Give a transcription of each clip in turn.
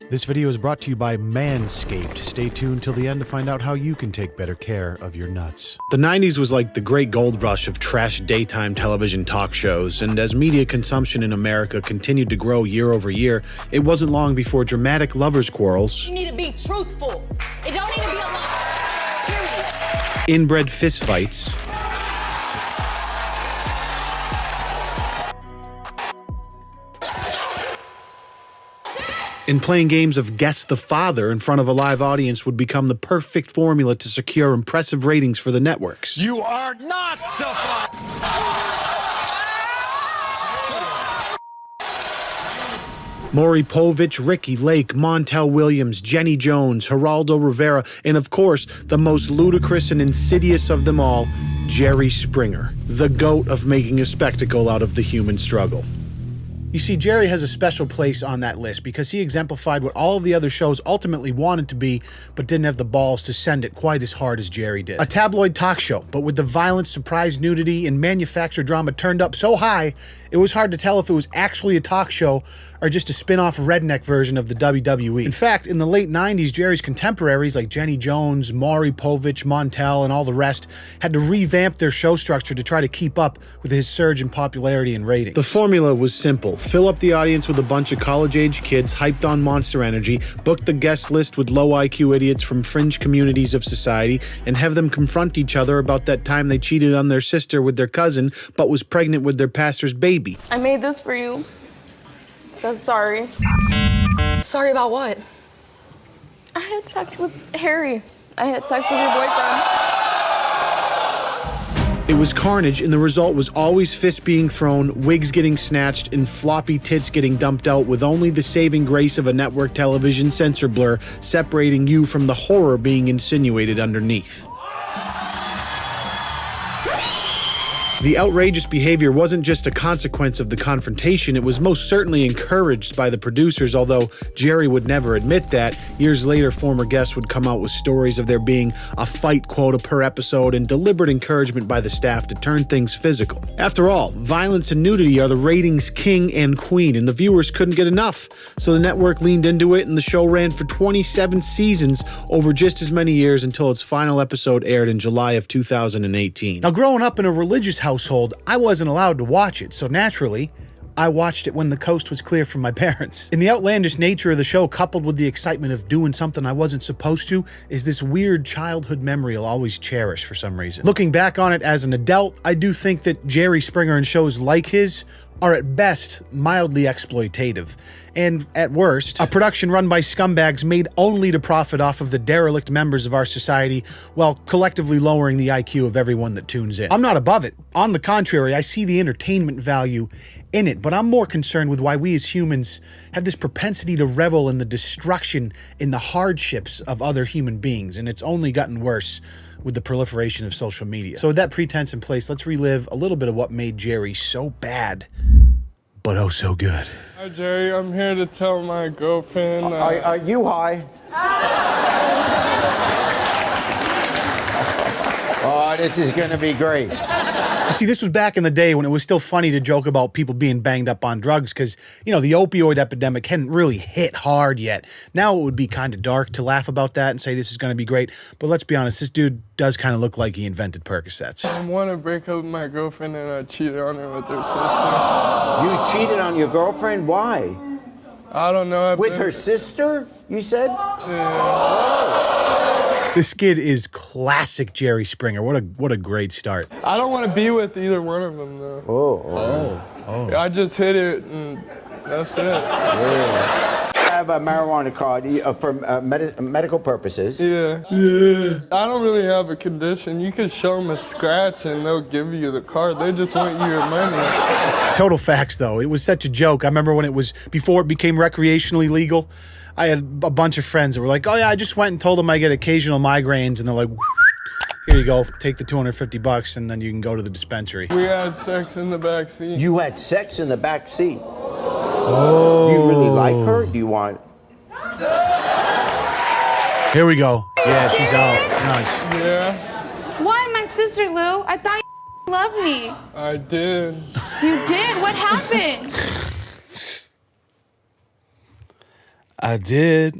This video is brought to you by Manscaped. Stay tuned till the end to find out how you can take better care of your nuts. The 90s was like the great gold rush of trash daytime television talk shows, and as media consumption in America continued to grow year over year, it wasn't long before dramatic lovers' quarrels, You need to be truthful. It don't need to be a lie. Period. inbred fistfights, and playing games of Guess the Father in front of a live audience would become the perfect formula to secure impressive ratings for the networks. You are not the father. Maury Povich, Ricky Lake, Montel Williams, Jenny Jones, Geraldo Rivera, and of course, the most ludicrous and insidious of them all, Jerry Springer, the GOAT of making a spectacle out of the human struggle. You see, Jerry has a special place on that list because he exemplified what all of the other shows ultimately wanted to be, but didn't have the balls to send it quite as hard as Jerry did. A tabloid talk show, but with the violence, surprise, nudity, and manufactured drama turned up so high, it was hard to tell if it was actually a talk show or just a spin-off redneck version of the WWE. In fact, in the late 90s, Jerry's contemporaries like Jenny Jones, Maury Povich, Montel, and all the rest had to revamp their show structure to try to keep up with his surge in popularity and ratings. The formula was simple. Fill up the audience with a bunch of college-age kids hyped on Monster Energy, book the guest list with low IQ idiots from fringe communities of society, and have them confront each other about that time they cheated on their sister with their cousin, but was pregnant with their pastor's baby. I made this for you. It says sorry. Sorry about what? I had sex with Harry. I had sex with your boyfriend. It was carnage, and the result was always fists being thrown, wigs getting snatched, and floppy tits getting dumped out, with only the saving grace of a network television censor blur separating you from the horror being insinuated underneath. The outrageous behavior wasn't just a consequence of the confrontation, it was most certainly encouraged by the producers, although Jerry would never admit that. Years later, former guests would come out with stories of there being a fight quota per episode and deliberate encouragement by the staff to turn things physical. After all, violence and nudity are the ratings king and queen, and the viewers couldn't get enough. So the network leaned into it, and the show ran for 27 seasons over just as many years until its final episode aired in July of 2018. Now, growing up in a religious household, I wasn't allowed to watch it, so naturally, I watched it when the coast was clear from my parents. And the outlandish nature of the show, coupled with the excitement of doing something I wasn't supposed to, is this weird childhood memory I'll always cherish for some reason. Looking back on it as an adult, I do think that Jerry Springer and shows like his are at best mildly exploitative, and at worst, a production run by scumbags made only to profit off of the derelict members of our society while collectively lowering the IQ of everyone that tunes in. I'm not above it. On the contrary, I see the entertainment value in it, but I'm more concerned with why we as humans have this propensity to revel in the destruction, in the hardships of other human beings, and it's only gotten worse with the proliferation of social media. So with that pretense in place, let's relive a little bit of what made Jerry so bad, but oh so good. Hi, Jerry. I'm here to tell my girlfriend. Are you high? Oh, this is gonna be great. You see, this was back in the day when it was still funny to joke about people being banged up on drugs because, you know, the opioid epidemic hadn't really hit hard yet. Now it would be kind of dark to laugh about that and say this is going to be great. But let's be honest, this dude does kind of look like he invented Percocets. I want to break up with my girlfriend and I cheated on her with her sister. You cheated on your girlfriend? Why? I don't know. With her sister, you said? This kid is classic Jerry Springer. What a great start. I don't want to be with either one of them, though. Oh. I just hit it and that's it. Yeah. I have a marijuana card for medical purposes. Yeah. I don't really have a condition. You can show them a scratch and they'll give you the card. They just want your money. Total facts, though. It was such a joke. I remember when before it became recreationally legal, I had a bunch of friends that were like, oh yeah, I just went and told them I get occasional migraines, and they're like, here you go, take the $250 and then you can go to the dispensary. We had sex in the back seat. You had sex in the back seat? Oh. Do you really like her? Do you want... Here we go. Yeah, she's out. Nice. Yeah, Why, my sister Lou? I thought you loved me. I did. You did? What happened? I did.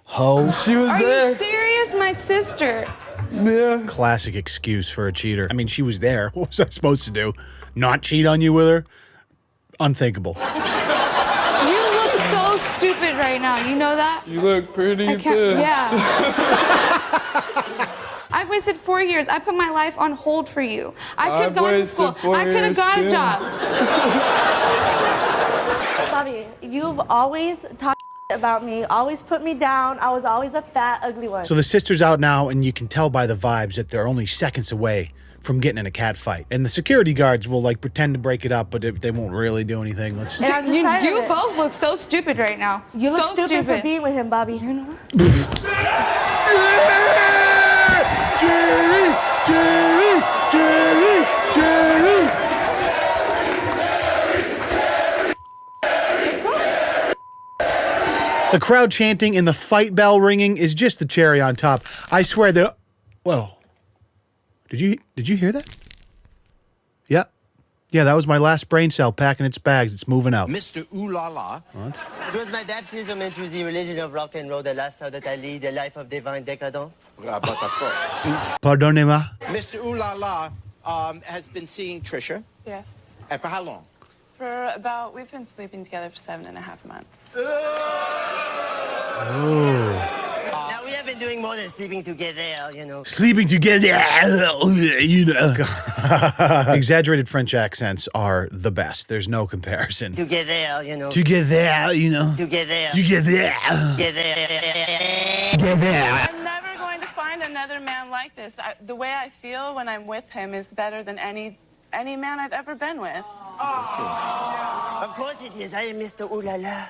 Ho. She was Are there. you serious? My sister. Yeah. Classic excuse for a cheater. I mean, she was there. What was I supposed to do? Not cheat on you with her? Unthinkable. You look so stupid right now. You know that? You look pretty I can't. good. Yeah. I've wasted 4 years. I put my life on hold for you. I could I've go to wasted school. 4 I could have years, got a too. job. Bobby, you've always talked about me, always put me down. I was always a fat, ugly one. So the sister's out now, and you can tell by the vibes that they're only seconds away from getting in a cat fight. And the security guards will like pretend to break it up, but they won't really do anything. Let's. And I'm just tired of You it. both look so stupid right now. You look so stupid for being with him, Bobby. Jerry! The crowd chanting and the fight bell ringing is just the cherry on top. I swear the. Whoa. Did you hear that? Yeah. Yeah, that was my last brain cell packing its bags. It's moving out. Mr. Ooh La La. What? It was my baptism into the religion of rock and roll, the lifestyle that I lead, a life of divine decadence. Pardonnez-moi. Mr. Ooh La La has been seeing Trisha. Yes. And for how long? We've been sleeping together for 7.5 months. Now, we have been doing more than sleeping together, you know. Sleeping together, you know. Exaggerated French accents are the best. There's no comparison. Together, you know. Together, you know. Together. Together. I'm never going to find another man like this. The way I feel when I'm with him is better than any man I've ever been with. Of course it is. I am Mr. Ooh La La.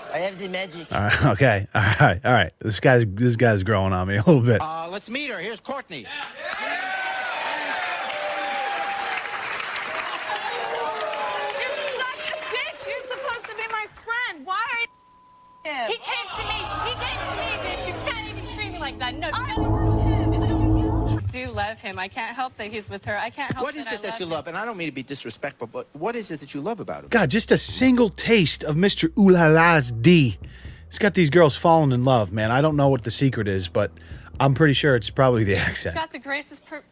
I have the magic. All right, okay. All right. This guy's growing on me a little bit. Let's meet her. Here's Courtney. You're such a bitch. You're supposed to be my friend. Why are you him? He came to me. He came to me, bitch. You can't even treat me like that. No. I do love him. I can't help that he's with her. I can't help What is it that you love? And I don't mean to be disrespectful, but what is it that you love about him? God, just a single taste of Mr. Ooh La La's D. It's got these girls falling in love, man. I don't know what the secret is, but I'm pretty sure it's probably the accent. He's got the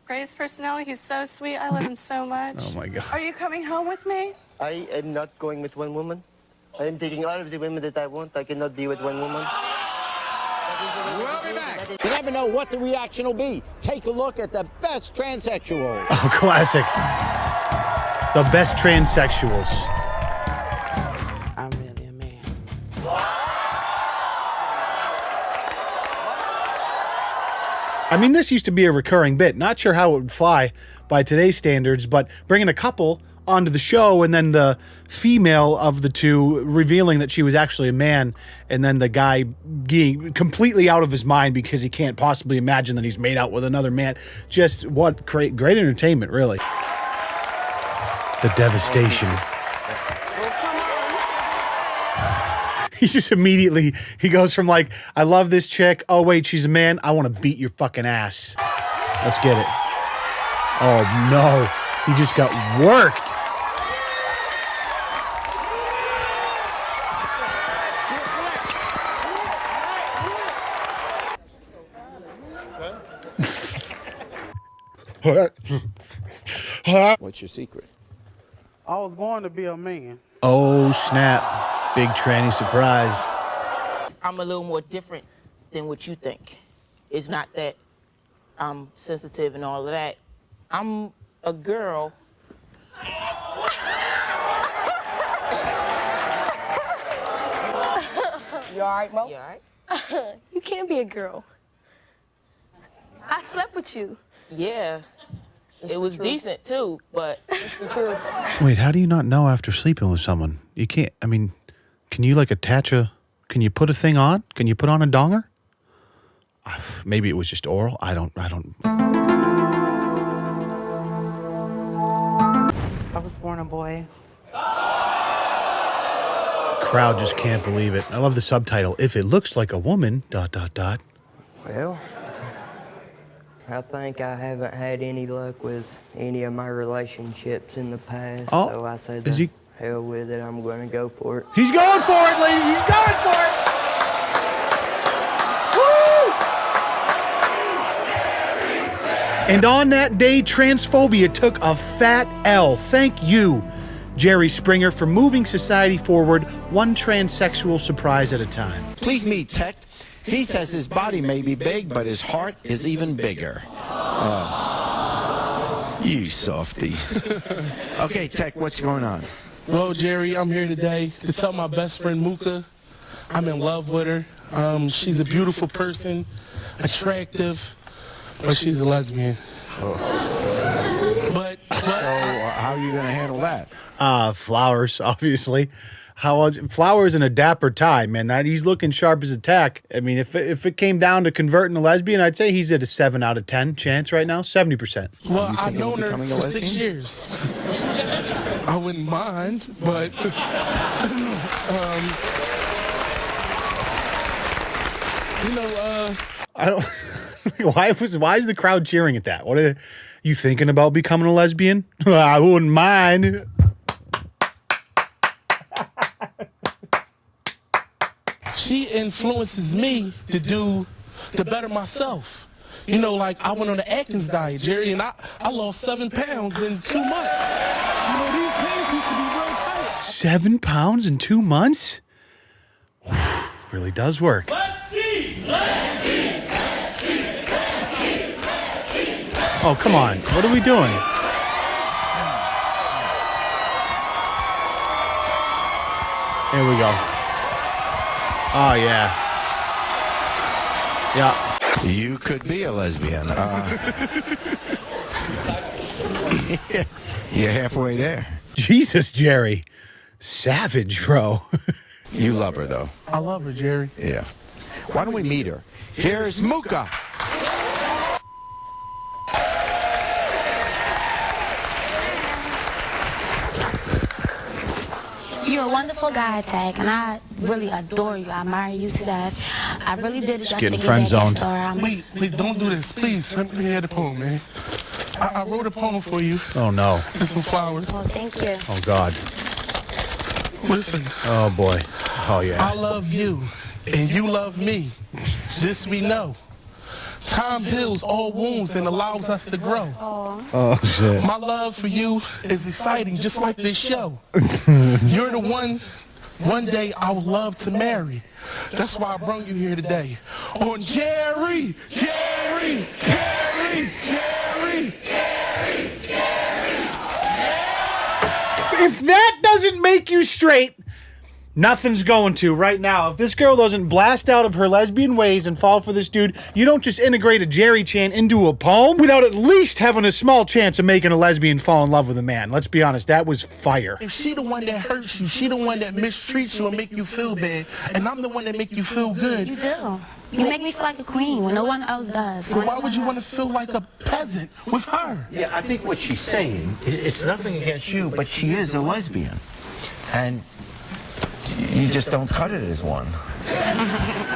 greatest personality. He's so sweet. I love him so much. Oh, my God. Are you coming home with me? I am not going with one woman. I am taking all of the women that I want. I cannot be with one woman. We'll be back. You never know what the reaction will be. Take a look at the best transsexuals. Oh, classic. The best transsexuals. I'm really a man. I mean, this used to be a recurring bit. Not sure how it would fly by today's standards, but bringing a couple onto the show and then the female of the two revealing that she was actually a man, and then the guy being completely out of his mind because he can't possibly imagine that he's made out with another man. Just what great entertainment, really. The devastation. He just immediately, he goes from like, I love this chick. Oh, wait, she's a man. I want to beat your fucking ass. Let's get it. Oh, no. He just got worked. What's your secret? I was born to be a man. Oh, snap. Big tranny surprise. I'm a little more different than what you think. It's not that I'm sensitive and all of that. I'm a girl. You all right, Mo? You all right? You can't be a girl. I slept with you. Yeah. It was decent, too, but... Wait, how do you not know after sleeping with someone? You can't, I mean, can you like attach can you put a thing on? Can you put on a donger? Maybe it was just oral. I don't. I was born a boy. Crowd just can't believe it. I love the subtitle. If it looks like a woman, ... Well, I think I haven't had any luck with any of my relationships in the past, Oh, so I said is he Hell with it, I'm gonna go for it. He's going for it, lady. He's going for it. Woo! And on that day, transphobia took a fat L. Thank you, Jerry Springer, for moving society forward one transsexual surprise at a time. Please meet Tech. He says his body may be big, but his heart is even bigger. You softy. Okay, Tech, what's going on? Well, Jerry, I'm here today to tell my best friend Mooka I'm in love with her. She's a beautiful person, attractive, but she's a lesbian. But how are you going to handle that? Flowers, obviously. Flowers in a dapper tie, man. He's looking sharp as a tack. I mean, if it came down to converting a lesbian, I'd say he's at a 7 out of 10 chance right now, 70%. Well, I've known her for 6 years. I wouldn't mind, but I don't. Why is the crowd cheering at that? What are you thinking about becoming a lesbian? I wouldn't mind. She influences me to better myself. You know, like I went on the Atkins diet, Jerry, and I lost 7 pounds in 2 months. You know, these pants used to be real tight. 7 pounds in 2 months? Really does work. Let's see. Oh, come on. What are we doing? Here we go. Oh, yeah. Yeah. You could be a lesbian. You're halfway there. Jesus, Jerry. Savage, bro. You love her, though. I love her, Jerry. Yeah. Why don't we meet her? Here's Mooka. You're a wonderful guy, Tag, and I really adore you. I admire you to death. I really did just getting friend zoned. Wait, don't do this, please. Let me hear the poem, man. I wrote a poem for you. Oh, no. With some flowers. Oh, thank you. Oh, God. Listen. Oh, boy. Oh, yeah. I love you, and you love me. This we know. Time heals all wounds and allows us to grow. Oh, shit. My love for you is exciting, just like this show. You're the one day I would love to marry. That's why I brought you here today. On Jerry. If that doesn't make you straight, nothing's going to right now. If this girl doesn't blast out of her lesbian ways and fall for this dude, you don't just integrate a Jerry chant into a poem without at least having a small chance of making a lesbian fall in love with a man. Let's be honest, that was fire. If she the one that hurts you, she the one that mistreats you and make you feel bad, and I'm the one that make you feel good. You do. You make me feel like a queen when no one else does. So why would you want to feel like a peasant with her? Yeah, I think what she's saying, it's nothing against you, but she is a lesbian. And you just don't cut it as one.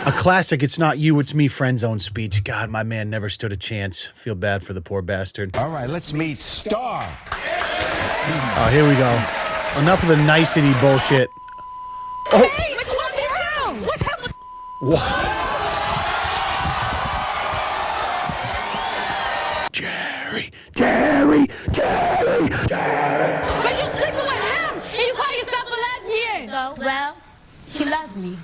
A classic, it's not you, it's me friend zone speech. God, my man never stood a chance. Feel bad for the poor bastard. All right, let's meet Star. Oh, here we go. Enough of the nicety bullshit. Oh. Hey, what you want me to do? What happened? What? Jerry. But you sleeping with him, and you call yourself a lesbian. So, well, he loves me.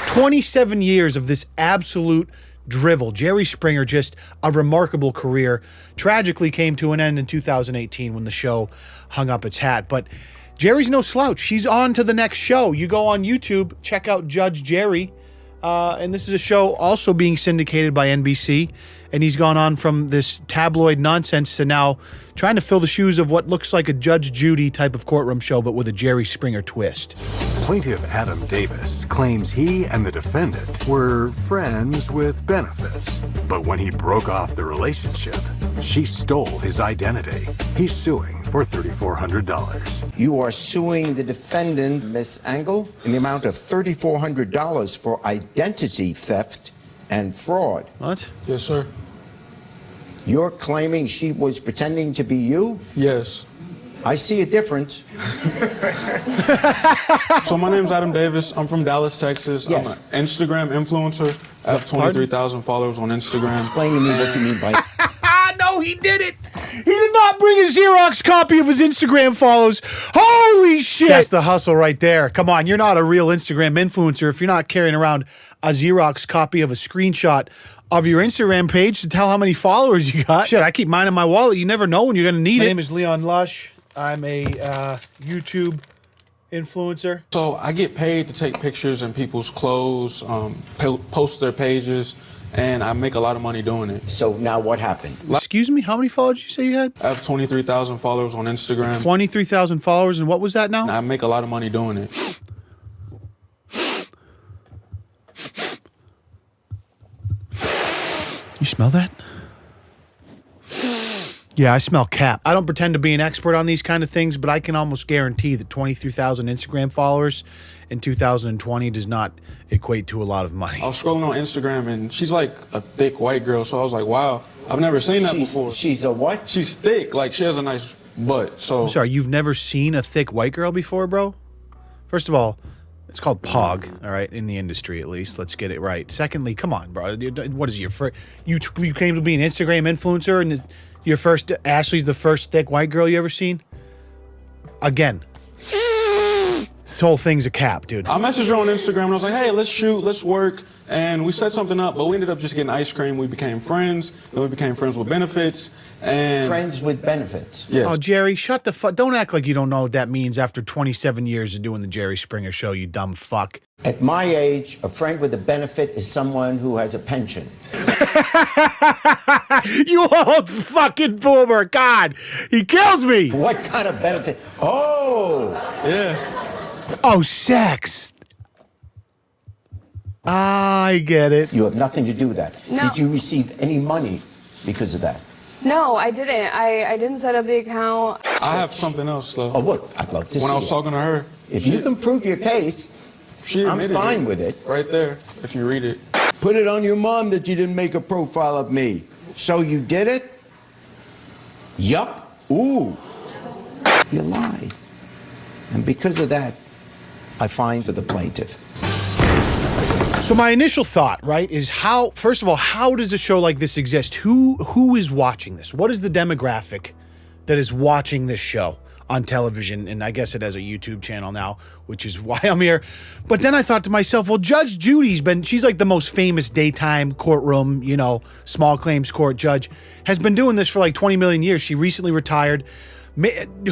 "27 years of this absolute drivel. Jerry Springer, just a remarkable career. Tragically came to an end in 2018 when the show hung up its hat. But Jerry's no slouch. He's on to the next show. You go on YouTube, check out Judge Jerry. And this is a show also being syndicated by NBC. And he's gone on from this tabloid nonsense to now trying to fill the shoes of what looks like a Judge Judy type of courtroom show, but with a Jerry Springer twist. Plaintiff Adam Davis claims he and the defendant were friends with benefits. But when he broke off the relationship, she stole his identity. He's suing for $3,400. You are suing the defendant, Miss Engel, in the amount of $3,400 for identity theft and fraud. What? Yes, sir. You're claiming she was pretending to be you? Yes. I see a difference. So my name's Adam Davis. I'm from Dallas, Texas. Yes. I'm an Instagram influencer. I have 23,000 followers on Instagram. Explain to me what you mean by No, he did it. He did not bring a Xerox copy of his Instagram follows. Holy shit. That's the hustle right there. Come on, you're not a real Instagram influencer if you're not carrying around a Xerox copy of a screenshot of your Instagram page to tell how many followers you got. Shit, I keep mine in my wallet. You never know when you're going to need it. My name is Leon Lush. I'm a YouTube influencer. So I get paid to take pictures in people's clothes, post their pages, and I make a lot of money doing it. So now what happened? Excuse me, how many followers did you say you had? I have 23,000 followers on Instagram. 23,000 followers, and what was that now? I make a lot of money doing it. You smell that? Yeah, I smell cap. I don't pretend to be an expert on these kind of things, but I can almost guarantee that 23,000 Instagram followers in 2020 does not equate to a lot of money. I was scrolling on Instagram, and she's like a thick white girl, so I was like, wow, I've never seen that before. She's a what? She's thick, like she has a nice butt, so. I'm sorry, you've never seen a thick white girl before, bro? First of all, it's called POG, all right, in the industry at least. Let's get it right. Secondly, come on, bro. What is your first? You claim to be an Instagram influencer, and your first Ashley's the first thick white girl you ever seen? Again, this whole thing's a cap, dude. I messaged her on Instagram, and I was like, hey, let's shoot, let's work. And we set something up, but we ended up just getting ice cream. We became friends. Then we became friends with benefits. And friends with benefits. Yes. Oh, Jerry, shut the fuck. Don't act like you don't know what that means after 27 years of doing the Jerry Springer Show, you dumb fuck. At my age, a friend with a benefit is someone who has a pension. You old fucking boomer. God, he kills me. What kind of benefit? Oh. Yeah. Oh, sex. I get it. You have nothing to do with that. No. Did you receive any money because of that? No, I didn't. I didn't set up the account. I have something else, though. Oh, what? I'd love to see When I was it. talking to her. If you can prove your case, She I'm admitted fine with it. Right there, if you read it. Put it on your mom that you didn't make a profile of me. So you did it? Yup. Ooh. You lied. And because of that, I fine for the plaintiff. So my initial thought, right, is how, first of all, how does a show like this exist? Who is watching this? What is the demographic that is watching this show on television? And I guess it has a YouTube channel now, which is why I'm here. But then I thought to myself, well, Judge Judy's she's like the most famous daytime courtroom, small claims court judge, has been doing this for like 20 million years. She recently retired.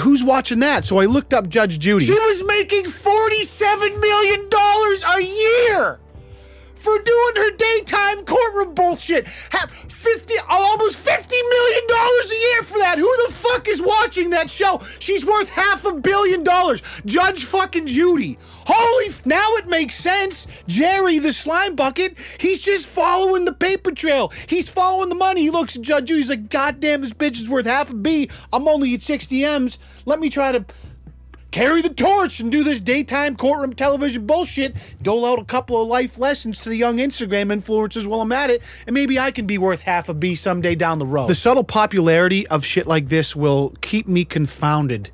Who's watching that? So I looked up Judge Judy. She was making $47 million a year for doing her daytime courtroom bullshit. Almost $50 million a year for that. Who the fuck is watching that show? She's worth $500 million. Judge fucking Judy. Now it makes sense. Jerry, the slime bucket, he's just following the paper trail. He's following the money. He looks at Judge Judy. He's like, God damn, this bitch is worth $500 million. I'm only at 60 M's. Let me try to carry the torch and do this daytime courtroom television bullshit, dole out a couple of life lessons to the young Instagram influencers while I'm at it, and maybe I can be worth $500 million someday down the road. The subtle popularity of shit like this will keep me confounded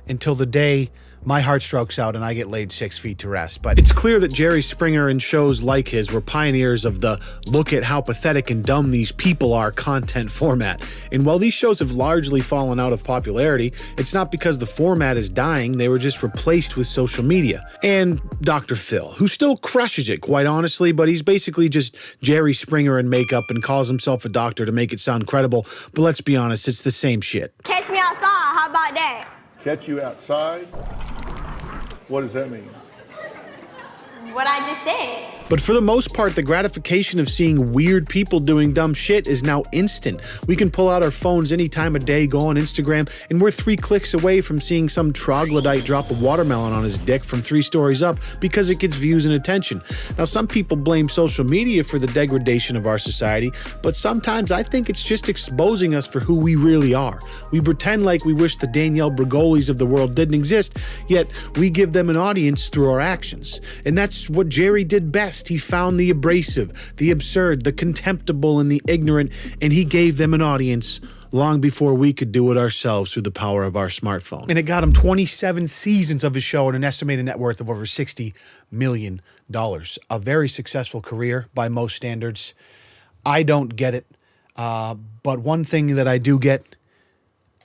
until the day my heart strokes out and I get laid 6 feet to rest. But it's clear that Jerry Springer and shows like his were pioneers of the look at how pathetic and dumb these people are content format. And while these shows have largely fallen out of popularity, it's not because the format is dying, they were just replaced with social media. And Dr. Phil, who still crushes it, quite honestly, but he's basically just Jerry Springer in makeup and calls himself a doctor to make it sound credible. But let's be honest, it's the same shit. Catch me outside. How about that? Catch you outside? What does that mean? What I just said. But for the most part, the gratification of seeing weird people doing dumb shit is now instant. We can pull out our phones any time of day, go on Instagram, and we're 3 clicks away from seeing some troglodyte drop a watermelon on his dick from 3 stories up because it gets views and attention. Now, some people blame social media for the degradation of our society, but sometimes I think it's just exposing us for who we really are. We pretend like we wish the Danielle Bregolis of the world didn't exist, yet we give them an audience through our actions. And that's what Jerry did best. best. He found the abrasive, the absurd, the contemptible, and the ignorant, and he gave them an audience long before we could do it ourselves through the power of our smartphone. And it got him 27 seasons of his show and an estimated net worth of over $60 million. A very successful career by most standards. I don't get it, but one thing that I do get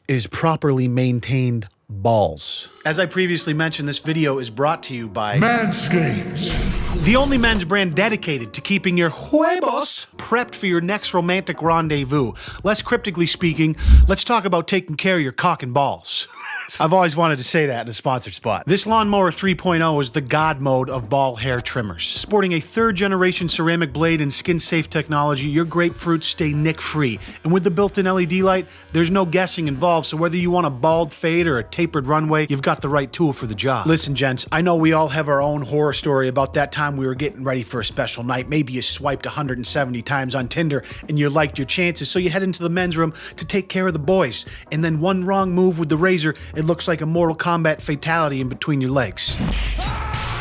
is properly maintained balls. As I previously mentioned, this video is brought to you by Manscaped, the only men's brand dedicated to keeping your huevos prepped for your next romantic rendezvous. Less cryptically speaking, let's talk about taking care of your cock and balls. I've always wanted to say that in a sponsored spot. This Lawnmower 3.0 is the God mode of ball hair trimmers. Sporting a third-generation ceramic blade and skin-safe technology, your grapefruits stay nick-free. And with the built-in LED light, there's no guessing involved, so whether you want a bald fade or a tapered runway, you've got the right tool for the job. Listen, gents, I know we all have our own horror story about that time we were getting ready for a special night. Maybe you swiped 170 times on Tinder and you liked your chances, so you head into the men's room to take care of the boys. And then one wrong move with the razor, it looks like a Mortal Kombat fatality in between your legs.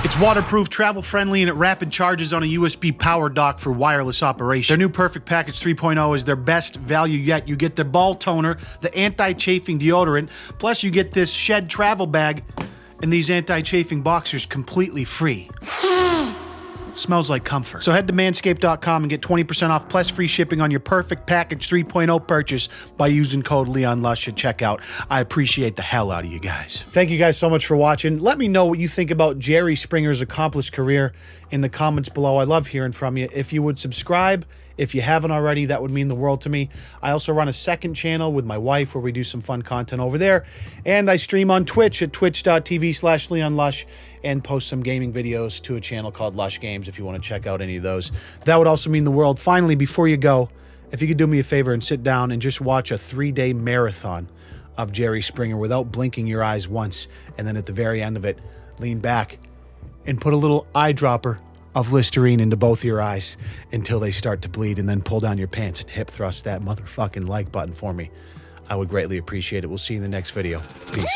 It's waterproof, travel-friendly, and it rapid charges on a USB power dock for wireless operation. Their new Perfect Package 3.0 is their best value yet. You get the ball toner, the anti-chafing deodorant, plus you get this shed travel bag and these anti-chafing boxers completely free. Smells like comfort. So head to manscaped.com and get 20% off plus free shipping on your Perfect Package 3.0 purchase by using code LeonLush at checkout. I appreciate the hell out of you guys. Thank you guys so much for watching. Let me know what you think about Jerry Springer's accomplished career in the comments below. I love hearing from you. If you would subscribe, if you haven't already, that would mean the world to me. I also run a second channel with my wife where we do some fun content over there. And I stream on Twitch at twitch.tv/LeonLush and post some gaming videos to a channel called Lush Games if you want to check out any of those. That would also mean the world. Finally, before you go, if you could do me a favor and sit down and just watch a 3-day marathon of Jerry Springer without blinking your eyes once, and then at the very end of it, lean back and put a little eyedropper of Listerine into both your eyes until they start to bleed, and then pull down your pants and hip thrust that motherfucking like button for me. I would greatly appreciate it. We'll see you in the next video. Peace.